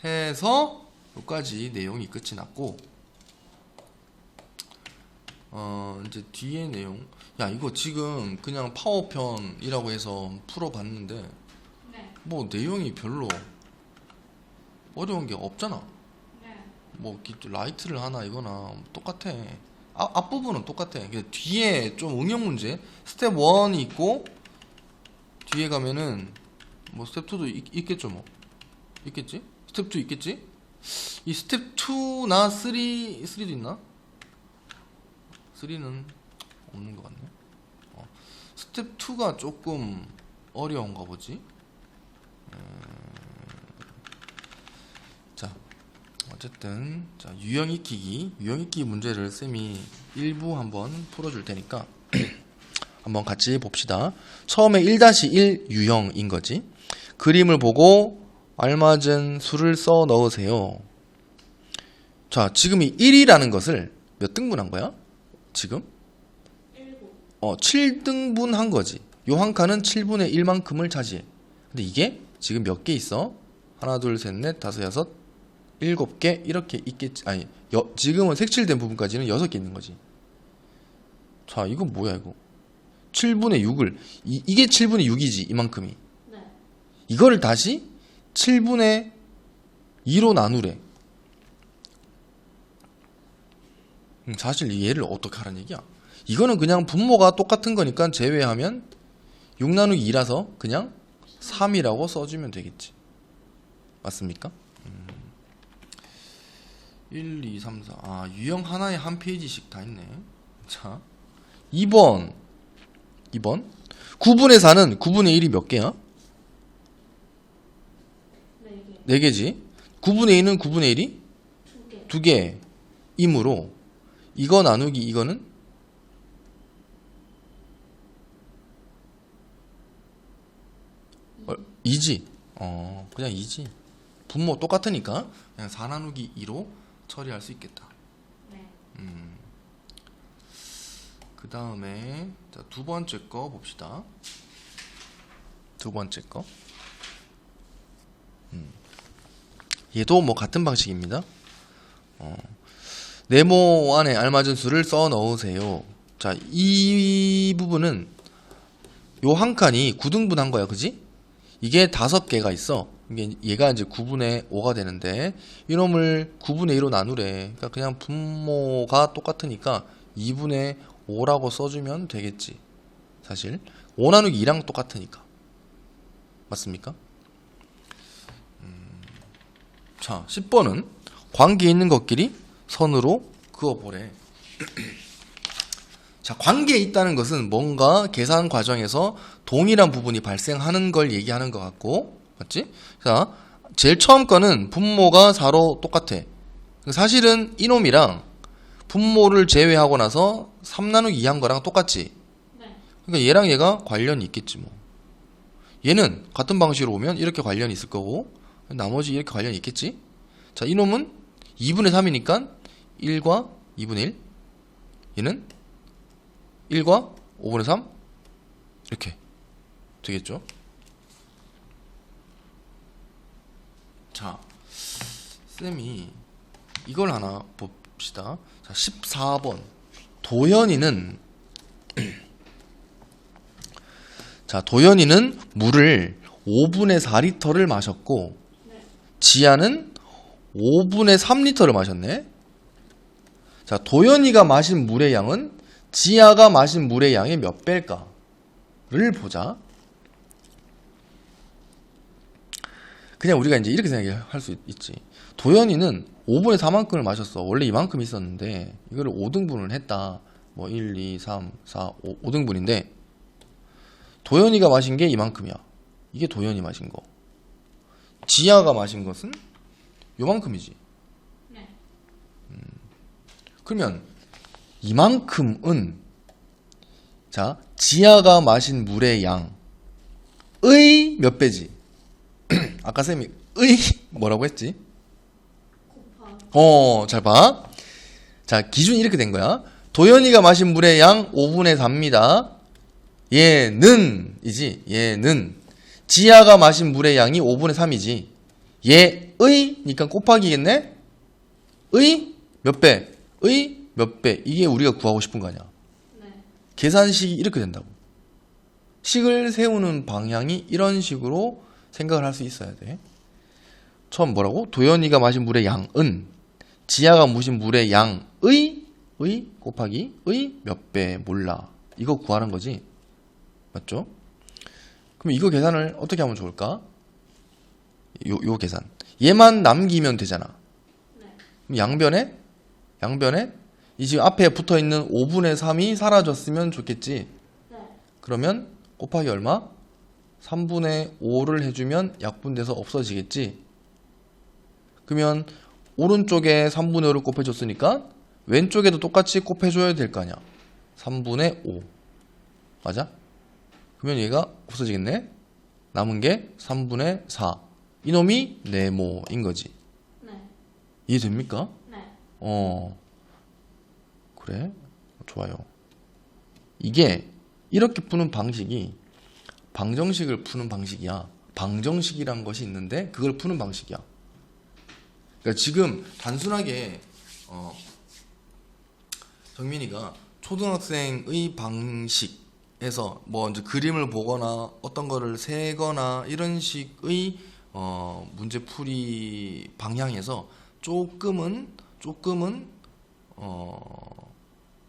해서 여기까지 내용이 끝이 났고, 이제 뒤에 내용, 야 이거 지금 그냥 파워편이라고 해서 풀어봤는데 네. 뭐 내용이 별로 어려운 게 없잖아. 네. 뭐 라이트를 하나 이거나 똑같아. 앞부분은 똑같아. 뒤에 좀 응용 문제, 스텝 1이 있고 뒤에 가면은 뭐 스텝 2도 있겠죠. 뭐 있겠지? 스텝 2 있겠지? 이 스텝 2나 3도 있나? 3는 없는 것 같네. 스텝 2가 조금 어려운가 보지. 자, 어쨌든 자, 유형 익히기 문제를 쌤이 일부 한번 풀어줄 테니까 한번 같이 봅시다. 처음에 1-1 유형인 거지. 그림을 보고 알맞은 수를 써 넣으세요. 자, 지금 이 1이라는 것을 몇 등분한 거야? 지금? 7등분 한 거지. 요 한 칸은 7분의 1만큼을 차지해. 근데 이게 지금 몇 개 있어? 하나, 둘, 셋, 넷, 다섯, 여섯, 7개 이렇게 있겠지. 아니, 지금은 색칠된 부분까지는 6개 있는 거지. 자, 이건 뭐야 이거? 7분의 6을 이게 7분의 6이지, 이만큼이. 네. 이거를 다시 7분의 2로 나누래. 사실 이 얘를 어떻게 하라는 얘기야? 이거는 그냥 분모가 똑같은 거니까 제외하면 6 나누기 2라서 그냥 3이라고 써주면 되겠지. 맞습니까? 1, 2, 3, 4. 아, 유형 하나에 한 페이지씩 다 있네. 자, 2번. 9분의 4는 9분의 1이 몇 개야? 4개. 4개지. 9분의 2는 9분의 1이 2개. 2개이므로 이거 나누기 이거는 2지. 그냥 2지. 분모 똑같으니까 그냥 4 나누기 2로 처리할 수 있겠다. 네. 그 다음에 두 번째 거 봅시다. 두 번째 거. 얘도 뭐 같은 방식입니다. 네모 안에 알맞은 수를 써 넣으세요. 자, 이 부분은 요 한 칸이 9등분한 거야, 그지? 이게 5개가 있어. 얘가 이제 9분의 5가 되는데 이놈을 9분의 2로 나누래. 그러니까 그냥 분모가 똑같으니까 2분의 5라고 써주면 되겠지. 사실 5 나누기 2랑 똑같으니까. 맞습니까? 자, 10번은 관계 있는 것끼리 선으로 그어보래. 자, 관계에 있다는 것은 뭔가 계산 과정에서 동일한 부분이 발생하는 걸 얘기하는 것 같고, 맞지? 자, 제일 처음 거는 분모가 4로 똑같아. 사실은 이놈이랑 분모를 제외하고 나서 3 나누기 2 한 거랑 똑같지. 네. 그러니까 얘랑 얘가 관련이 있겠지 뭐. 얘는 같은 방식으로 오면 이렇게 관련이 있을 거고, 나머지 이렇게 관련이 있겠지. 자, 이놈은 2분의 3이니까 1과 2분의 1. 얘는 1과 5분의 3 이렇게 되겠죠. 자, 쌤이 이걸 하나 봅시다. 자, 14번 도연이는 자, 도연이는 물을 5분의 4리터를 마셨고 네. 지아는 5분의 3리터를 마셨네. 자, 도연이가 마신 물의 양은 지아가 마신 물의 양의 몇 배일까를 보자. 그냥 우리가 이제 이렇게 생각할 수 있지. 도연이는 5분의 4만큼을 마셨어. 원래 이만큼 있었는데 이거를 5등분을 했다. 뭐 1, 2, 3, 4, 5등분인데 도연이가 마신 게 이만큼이야. 이게 도연이 마신 거. 지아가 마신 것은 요만큼이지. 네. 그러면 이만큼은 자, 지아가 마신 물의 양의 몇 배지? 아까 쌤이 의 뭐라고 했지? 곱하기. 잘 봐. 자, 기준이 이렇게 된 거야. 도연이가 마신 물의 양 5분의 4입니다. 얘는이지. 얘는 지아가 마신 물의 양이 5분의 3이지. 얘의니까 곱하기겠네. 의 몇 배? 의 몇 배? 이게 우리가 구하고 싶은 거 아니야. 네. 계산식이 이렇게 된다고. 식을 세우는 방향이 이런 식으로 생각을 할 수 있어야 돼. 처음 뭐라고? 도연이가 마신 물의 양은 지아가 마신 물의 양의 곱하기 의 몇 배 몰라. 이거 구하는 거지. 맞죠? 그럼 이거 계산을 어떻게 하면 좋을까? 요 계산. 얘만 남기면 되잖아. 네. 그럼 양변에 이 지금 앞에 붙어 있는 5분의 3이 사라졌으면 좋겠지. 네. 그러면 곱하기 얼마? 3분의 5를 해주면 약분돼서 없어지겠지. 그러면 오른쪽에 3분의 5를 곱해줬으니까 왼쪽에도 똑같이 곱해줘야 될 거 아니야. 3분의 5 맞아? 그러면 얘가 없어지겠네. 남은 게 3분의 4 이놈이 네모인 거지. 네. 이해됩니까? 네. 그래 좋아요. 이게 이렇게 푸는 방식이 방정식을 푸는 방식이야. 방정식이란 것이 있는데 그걸 푸는 방식이야. 그러니까 지금 단순하게 정민이가 초등학생의 방식에서 뭐 이제 그림을 보거나 어떤 거를 세거나 이런 식의 문제풀이 방향에서 조금은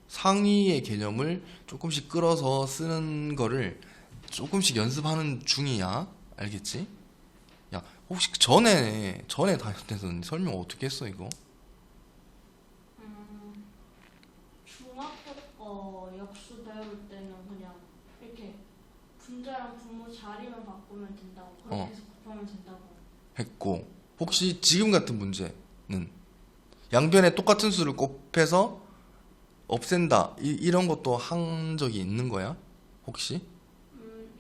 상위의 개념을 조금씩 끌어서 쓰는 거를 조금씩 연습하는 중이야. 알겠지? 야, 혹시 전에 다닐 때는 설명 어떻게 했어, 이거? 중학교 거 역수 배울 때는 그냥 이렇게 분자랑 분모 자리만 바꾸면 된다고. 그렇게 해서 곱하면 된다고. 했고, 혹시 지금 같은 문제는 양변에 똑같은 수를 곱해서 없앤다. 이런 것도 한 적이 있는 거야? 혹시?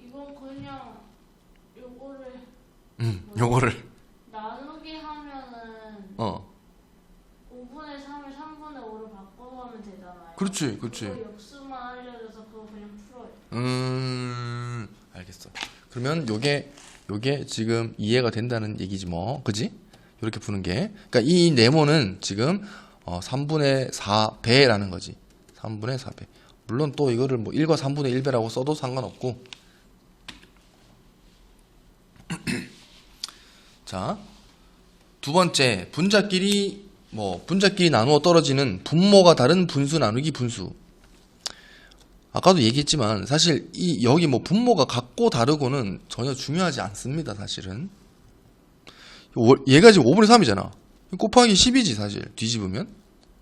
이건 그냥 요거를 요거를 나누기 하면은 5분의 3을 3분의 5로 바꿔서 하면 되잖아요. 그렇지. 그거 역수만 알려줘서 그거 그냥 풀어요. 알겠어. 그러면 요게 지금 이해가 된다는 얘기지 뭐. 그지? 이렇게 푸는 게. 그러니까 이 네모는 지금 3분의 4배라는 거지. 3분의 4배. 물론 또 이거를 뭐 1과 3분의 1배라고 써도 상관없고. 자, 두 번째, 분자끼리 나누어 떨어지는 분모가 다른 분수 나누기 분수. 아까도 얘기했지만 사실 여기 뭐 분모가 같고 다르고는 전혀 중요하지 않습니다. 사실은 얘가 지금 5분의 3이잖아. 곱하기 10이지 사실. 뒤집으면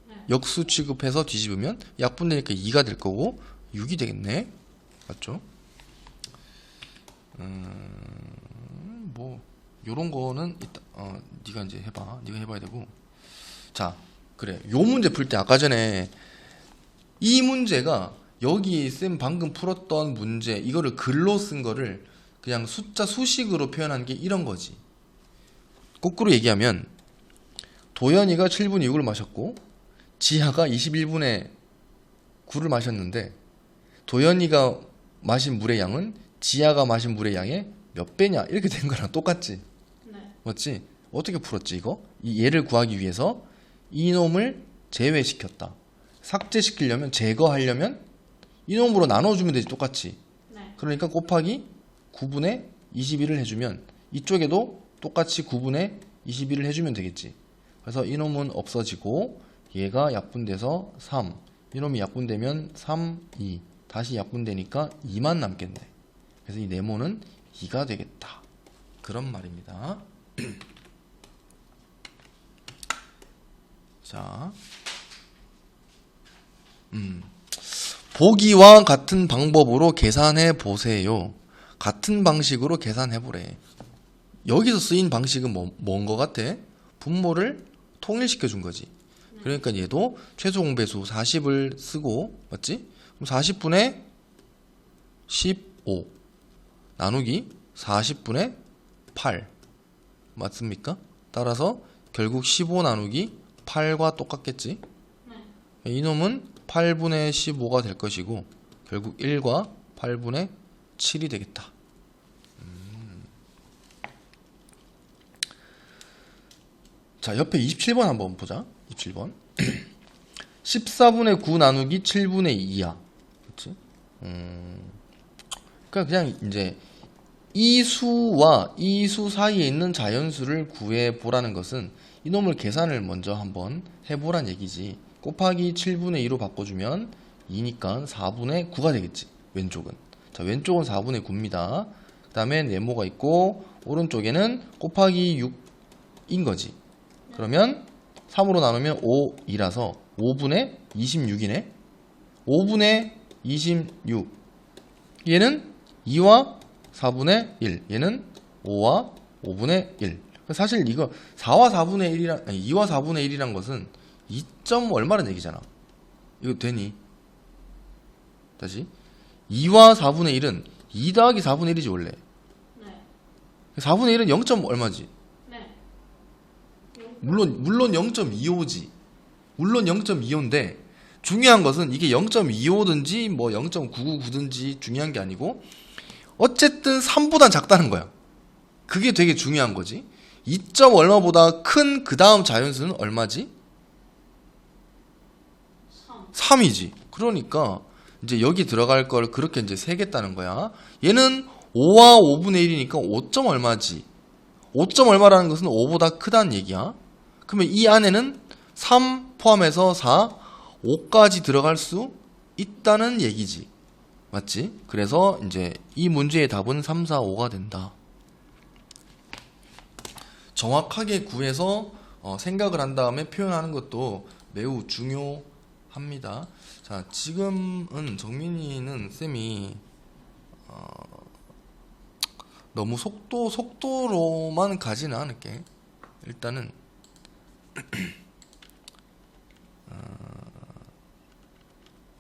네. 역수 취급해서 뒤집으면 약분되니까 2가 될 거고 6이 되겠네. 맞죠? 뭐 요런 거는 이따 네가 이제 해봐. 네가 해봐야 되고. 자, 그래. 요 문제 풀 때 아까 전에 이 문제가 여기 쌤 방금 풀었던 문제 이거를 글로 쓴 거를 그냥 숫자 수식으로 표현한 게 이런 거지. 거꾸로 얘기하면 도연이가 7분의 6을 마셨고 지하가 21분의 9를 마셨는데 도연이가 마신 물의 양은 지아가 마신 물의 양의 몇 배냐 이렇게 된 거랑 똑같지. 네. 맞지? 어떻게 풀었지 이거? 이 얘를 구하기 위해서 이놈을 제외시켰다. 삭제시키려면 제거하려면 이놈으로 나눠주면 되지 똑같이. 네. 그러니까 곱하기 9분의 21을 해주면 이쪽에도 똑같이 9분의 21을 해주면 되겠지. 그래서 이놈은 없어지고 얘가 약분돼서 3, 이놈이 약분되면 3, 2, 다시 약분되니까 2만 남겠네. 그래서 이 네모는 2가 되겠다. 그런 말입니다. 자, 보기와 같은 방법으로 계산해 보세요. 같은 방식으로 계산해 보래. 여기서 쓰인 방식은 뭔 거 같아? 분모를 통일시켜 준 거지. 그러니까 얘도 최소 공배수 40을 쓰고, 맞지? 그럼 40분의 15 나누기 40분의 8 맞습니까? 따라서 결국 15 나누기 8과 똑같겠지? 네. 이놈은 8분의 15가 될 것이고 결국 1과 8분의 7이 되겠다. 자, 옆에 27번 한번 보자. 27번 14분의 9 나누기 7분의 2야. 그치? 그러니까 그냥 이제 이 수와 이 수 사이에 있는 자연수를 구해 보라는 것은 이놈을 계산을 먼저 한번 해보란 얘기지. 곱하기 7분의 2로 바꿔주면 2니까 4분의 9가 되겠지. 왼쪽은. 자, 왼쪽은 4분의 9입니다. 그 다음에 네모가 있고 오른쪽에는 곱하기 6인 거지. 그러면 3으로 나누면 5이라서 5분의 26이네. 5분의 26. 얘는 2와 4분의 1. 얘는 5와 5분의 1. 사실 이거 4와 4분의 1이랑, 아니 2와 4분의 1이란 것은 2점 얼마란 얘기잖아. 이거 되니? 다시. 2와 4분의 1은 2 더하기 4분의 1이지 원래. 네. 4분의 1은 0점 얼마지? 네. 물론 0.25지. 물론 0.25인데 중요한 것은 이게 0.25든지 뭐 0.999든지 중요한 게 아니고 어쨌든 3보단 작다는 거야. 그게 되게 중요한 거지. 2점 얼마보다 큰 그 다음 자연수는 얼마지? 3. 3이지. 그러니까 이제 여기 들어갈 걸 그렇게 이제 세겠다는 거야. 얘는 5와 5분의 1이니까 5점 얼마지? 5점 얼마라는 것은 5보다 크다는 얘기야. 그러면 이 안에는 3 포함해서 4, 5까지 들어갈 수 있다는 얘기지. 맞지? 그래서 이제 이 문제의 답은 3, 4, 5가 된다. 정확하게 구해서 생각을 한 다음에 표현하는 것도 매우 중요합니다. 자, 지금은 정민이는 쌤이 너무 속도로만 가지는 않을게. 일단은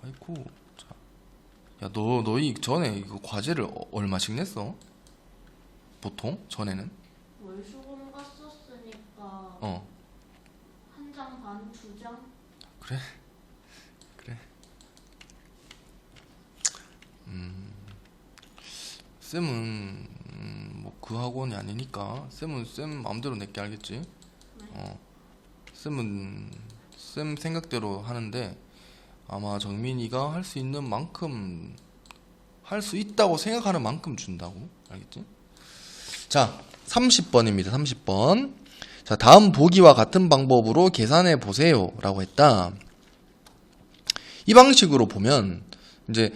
아이고, 자, 야, 너희 전에 이거 과제를 얼마씩 냈어? 보통 전에는? 월수금 갔었으니까 어, 한 장 반, 2장? 그래. 쌤은 뭐 그 학원이 아니니까 쌤은 쌤 마음대로 낼게 알겠지? 쌤은 쌤 생각대로 하는데 아마 정민이가 할 수 있는 만큼 할 수 있다고 생각하는 만큼 준다고 알겠지? 자, 30번입니다. 30번. 자, 다음 보기와 같은 방법으로 계산해 보세요 라고 했다. 이 방식으로 보면 이제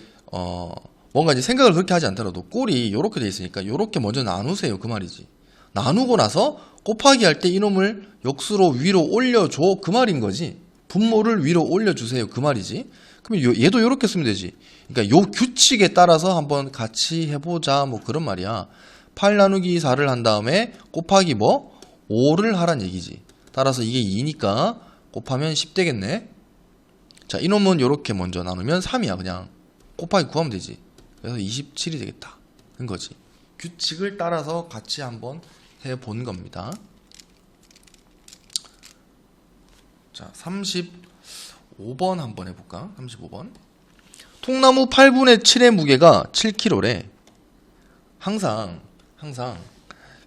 뭔가 이제 생각을 그렇게 하지 않더라도 꼴이 요렇게 돼 있으니까 요렇게 먼저 나누세요 그 말이지. 나누고 나서 곱하기 할 때 이놈을 역수로 위로 올려줘 그 말인 거지. 분모를 위로 올려주세요 그 말이지. 그러면 얘도 요렇게 쓰면 되지. 그러니까 요 규칙에 따라서 한번 같이 해보자 뭐 그런 말이야. 8 나누기 4를 한 다음에 곱하기 뭐 5를 하란 얘기지. 따라서 이게 2니까 곱하면 10 되겠네. 자, 이놈은 요렇게 먼저 나누면 3이야 그냥. 곱하기 구하면 되지. 그래서 27이 되겠다. 그런 거지. 규칙을 따라서 같이 한번 해본 겁니다. 자, 35번 한번 해볼까? 35번. 통나무 8분의 7의 무게가 7kg래. 항상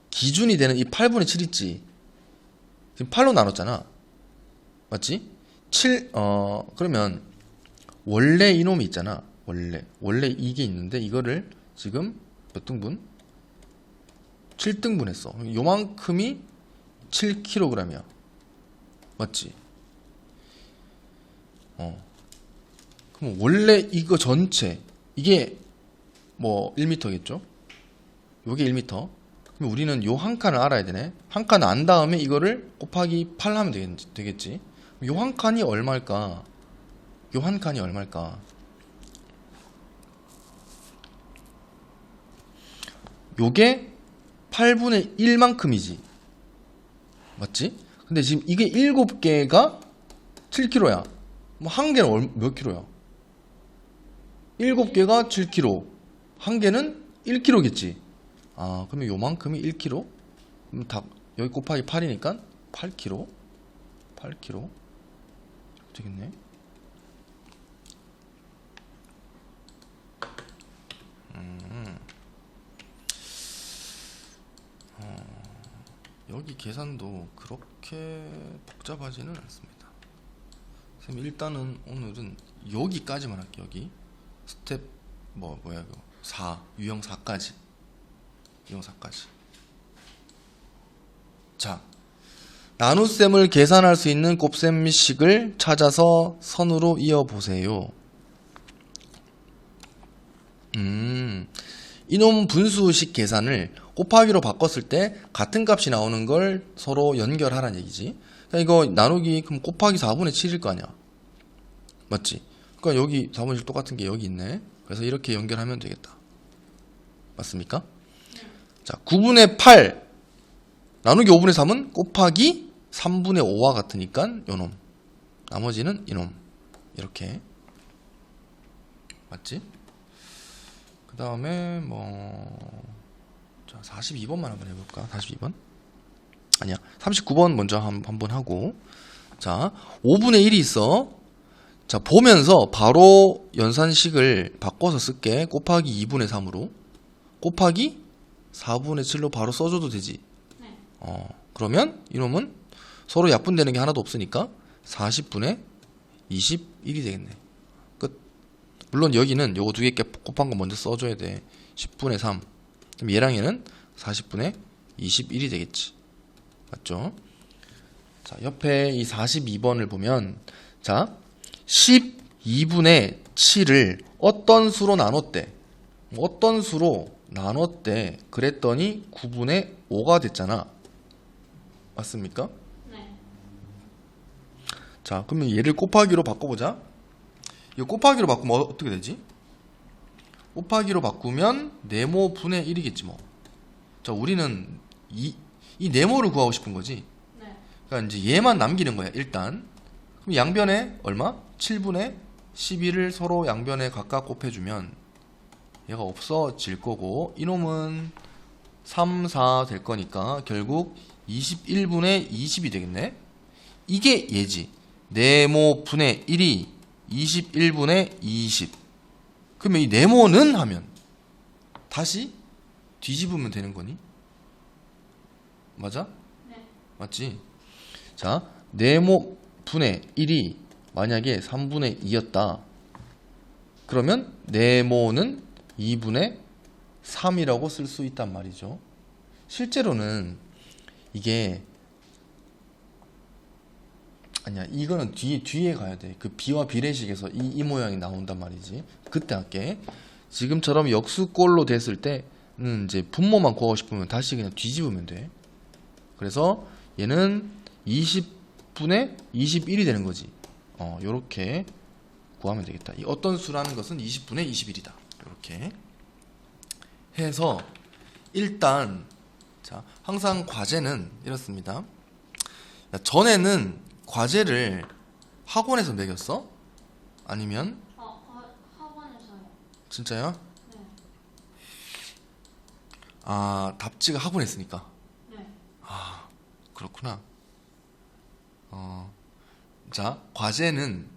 기준이 되는 이 8분의 7 있지. 지금 8로 나눴잖아. 맞지? 그러면 원래 이놈이 있잖아. 원래 이게 있는데 이거를 지금 몇 등분? 7등분 했어. 요만큼이 7kg이야. 맞지? 그럼 원래 이거 전체 이게 뭐 1m겠죠? 요게 1m. 그럼 우리는 요 한 칸을 알아야 되네. 한 칸 안 다음에 이거를 곱하기 8 하면 되겠지. 요 한 칸이 얼마일까? 요 한 칸이 얼마일까? 요게 8분의 1만큼이지. 맞지? 근데 지금 이게 7개가 7kg야. 뭐 한 개는 몇 킬로야? 7개가 7kg. 한 개는 1kg겠지. 아, 그러면 요만큼이 1kg? 그럼 여기 곱하기 8이니까 8kg. 8kg. 되겠네. 여기 계산도 그렇게 복잡하지는 않습니다. 선생님 일단은 오늘은 여기까지만 할게요. 여기 스텝 뭐야 이거 4 유형 4까지. 유형 4까지. 자, 나눗셈을 계산할 수 있는 곱셈식을 찾아서 선으로 이어보세요. 이놈 분수식 계산을 곱하기로 바꿨을 때 같은 값이 나오는 걸 서로 연결하라는 얘기지. 그러니까 이거 나누기 그럼 곱하기 4분의 7일 거 아니야. 맞지? 그러니까 여기 4분의 7 똑같은 게 여기 있네. 그래서 이렇게 연결하면 되겠다. 맞습니까? 자, 9분의 8 나누기 5분의 3은 곱하기 3분의 5와 같으니까 요놈. 나머지는 이놈. 이렇게. 맞지? 그 다음에 자, 42번만 한번 해볼까? 42번? 아니야. 39번 먼저 한번 하고. 자, 5분의 1이 있어. 자, 보면서 바로 연산식을 바꿔서 쓸게. 곱하기 2분의 3으로. 곱하기 4분의 7로 바로 써줘도 되지. 네. 그러면 이놈은 서로 약분되는 게 하나도 없으니까 40분의 21이 되겠네. 끝. 물론 여기는 요거 두 개 곱한 거 먼저 써줘야 돼. 10분의 3. 그럼 얘랑 얘는 40분의 21이 되겠지. 맞죠? 자, 옆에 이 42번을 보면, 자, 12분의 7을 어떤 수로 나눴대? 어떤 수로 나눴대? 그랬더니 9분의 5가 됐잖아. 맞습니까? 네. 자, 그러면 얘를 곱하기로 바꿔보자. 이거 곱하기로 바꾸면 어떻게 되지? 곱하기로 바꾸면 네모 분의 1이겠지 뭐. 자, 우리는 이 네모를 구하고 싶은 거지. 네. 그러니까 이제 얘만 남기는 거야 일단. 그럼 양변에 얼마? 7분의 11을 서로 양변에 각각 곱해주면 얘가 없어질 거고, 이놈은 3, 4 될 거니까 결국 21분의 20이 되겠네. 이게 얘지. 네모 분의 1이 21분의 20. 그러면 이 네모는 하면 다시 뒤집으면 되는 거니? 맞아? 네. 맞지? 자, 네모 분의 1이 만약에 3분의 2였다. 그러면 네모는 2분의 3이라고 쓸 수 있단 말이죠. 실제로는 이게 아니야, 이거는 뒤에 가야 돼. 그 비와 비례식에서 이 모양이 나온단 말이지. 그때 할게. 지금처럼 역수꼴로 됐을 때는 이제 분모만 구하고 싶으면 다시 그냥 뒤집으면 돼. 그래서 얘는 20분의 21이 되는 거지. 요렇게 구하면 되겠다. 이 어떤 수라는 것은 20분의 21이다. 요렇게 해서 일단 자, 항상 과제는 이렇습니다. 전에는 과제를 학원에서 매겼어? 아니면 학원에서요. 진짜야? 네. 아, 답지가 학원에 있으니까. 네. 아, 그렇구나. 자, 과제는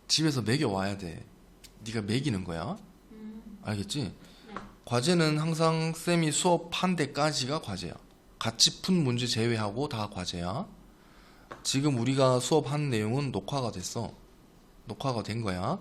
집에서 매겨 와야 돼. 네가 매기는 거야. 알겠지? 네. 과제는 항상 쌤이 수업한 데까지가 과제야. 같이 푼 문제 제외하고 다 과제야. 지금 우리가 수업한 내용은 녹화가 됐어. 녹화가 된 거야.